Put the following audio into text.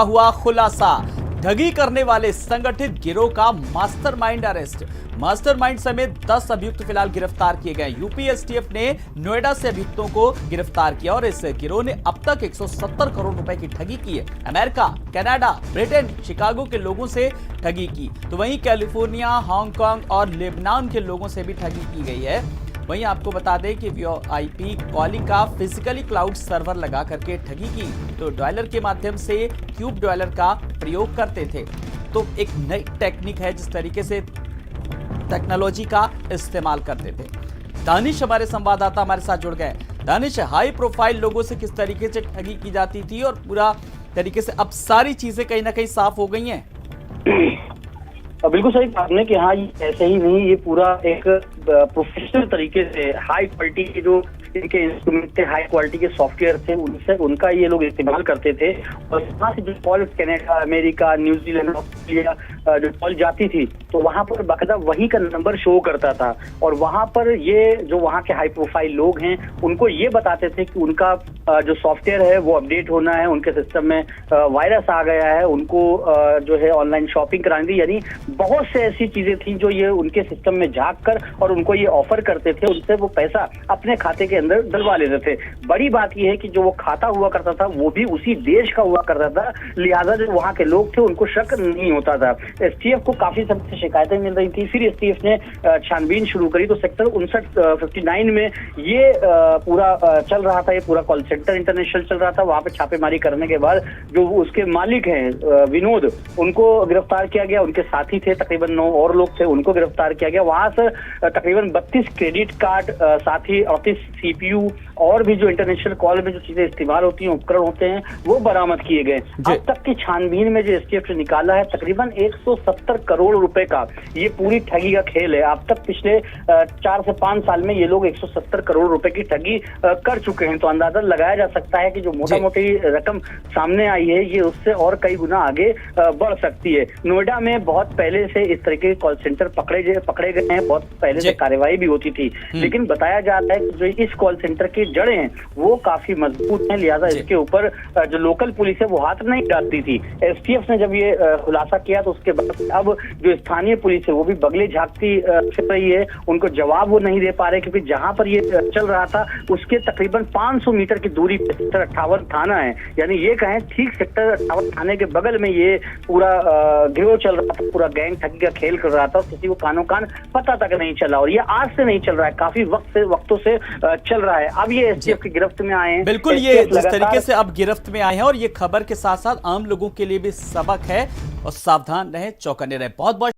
हुआ खुलासा। ठगी करने वाले संगठित गिरोह का मास्टरमाइंड अरेस्ट। मास्टरमाइंड समेत 10 अभियुक्त फिलहाल गिरफ्तार किए गए। यूपी एसटीएफ ने नोएडा से अभियुक्तों को गिरफ्तार किया और इस गिरोह ने अब तक 170 करोड़ रुपए की ठगी की है। अमेरिका, कनाडा, ब्रिटेन, शिकागो के लोगों से ठगी की, तो वहीं कैलिफोर्निया, हांगकांग और लेबनान के लोगों से भी ठगी की गई है। वहीं आपको बता दें कि वीओआईपी कॉलिंग का फिजिकली क्लाउड सर्वर लगा करके ठगी की, तो डॉयलर के माध्यम से क्यूब डॉयलर का प्रयोग करते थे। तो एक नई टेक्निक है जिस तरीके से टेक्नोलॉजी का इस्तेमाल करते थे। दानिश हमारे संवाददाता हमारे साथ जुड़ गए। दानिश, हाई प्रोफाइल लोगों से किस तरीके से ठगी की जाती थी और पूरा तरीके से अब सारी चीजें कहीं ना कहीं साफ हो गई हैं। बिल्कुल सही कहा आपने कि हाँ, ये ऐसे ही नहीं, ये पूरा एक प्रोफेशनल तरीके से हाई क्वालिटी के जो इनके इंस्ट्रूमेंट थे, हाई क्वालिटी के सॉफ्टवेयर थे, उनका ये लोग इस्तेमाल करते थे। और यहाँ से जो call Canada, America, New Zealand, Australia जो कॉल जाती थी तो वहां पर बाकायदा वही का नंबर शो करता था और वहां पर ये जो वहां के हाई प्रोफाइल लोग हैं उनको ये बताते थे कि उनका जो सॉफ्टवेयर है वो अपडेट होना है, उनके सिस्टम में वायरस आ गया है, उनको जो है ऑनलाइन शॉपिंग करानी थी। यानी बहुत से ऐसी चीजें थी जो ये उनके सिस्टम में झांक कर और उनको ये ऑफर करते थे, उनसे वो पैसा अपने खाते के अंदर डलवा लेते थे। बड़ी बात ये है कि जो वो खाता हुआ करता था वो भी उसी देश का हुआ करता था, लिहाजा जो वहां के लोग थे उनको शक नहीं होता था। एसटीएफ को काफी समय से शिकायतें मिल रही थी, फिर एसटीएफ ने छानबीन शुरू करी तो सेक्टर 59 में ये पूरा चल रहा था, ये पूरा कॉल सेंटर इंटरनेशनल चल रहा था। वहां पे छापेमारी करने के बाद जो उसके मालिक हैं विनोद, उनको गिरफ्तार किया गया। उनके साथी थे तकरीबन 9 और लोग थे, उनको गिरफ्तार किया गया। वहां से तकरीबन 32 क्रेडिट कार्ड, साथ ही 38 सीपीयू और भी जो इंटरनेशनल कॉल में जो चीजें इस्तेमाल होती हैं, उपकरण होते हैं, वो बरामद किए गए। अब तक की छानबीन में जो एसटीएफ ने निकाला है तकरीबन 170 करोड़ रुपए का ये पूरी ठगी का खेल है। अब तक पिछले 4 से 5 साल में ये लोग 170 करोड़ रुपए की ठगी कर चुके हैं। तो अंदाजा लगाया जा सकता है कि जो मोटा मोटी रकम सामने आई है ये उससे और कई गुना आगे बढ़ सकती है। नोएडा में बहुत पहले से इस तरीके के कॉल सेंटर पकड़े गए हैं, बहुत पहले से कार्रवाई भी होती थी, लेकिन बताया जाता है कि जो इस कॉल सेंटर की जड़ें हैं वो काफी मजबूत हैं, लिहाजा इसके ऊपर जो लोकल पुलिस है वो हाथ नहीं डालती थी। एसटीएफ ने जब ये खुलासा किया तो उसके बाद अब जो स्थानीय पुलिस है वो भी बगले झांकती फिर रही है, उनको जवाब वो नहीं दे पा रहे, क्योंकि जहां पर ये चल रहा था उसके तकरीबन 500 मीटर की दूरी पे सेक्टर 58 थाना है। यानी ये कहें ठीक सेक्टर 58 थाने के बगल में ये पूरा गिरोह चल रहा था, पूरा गैंग ठगी का खेल कर रहा था और किसी को कानो कान पता तक नहीं चला। और ये आज से नहीं चल रहा है, काफी वक्तों से चल रहा है। अब ये एसटीएफ की गिरफ्त में आए हैं। बिल्कुल, ये जिस तरीके से अब गिरफ्त में आए हैं और ये खबर के साथ साथ आम लोगों के लिए भी सबक है और सावधान रहें, चौकन्ने रहें। बहुत बहुत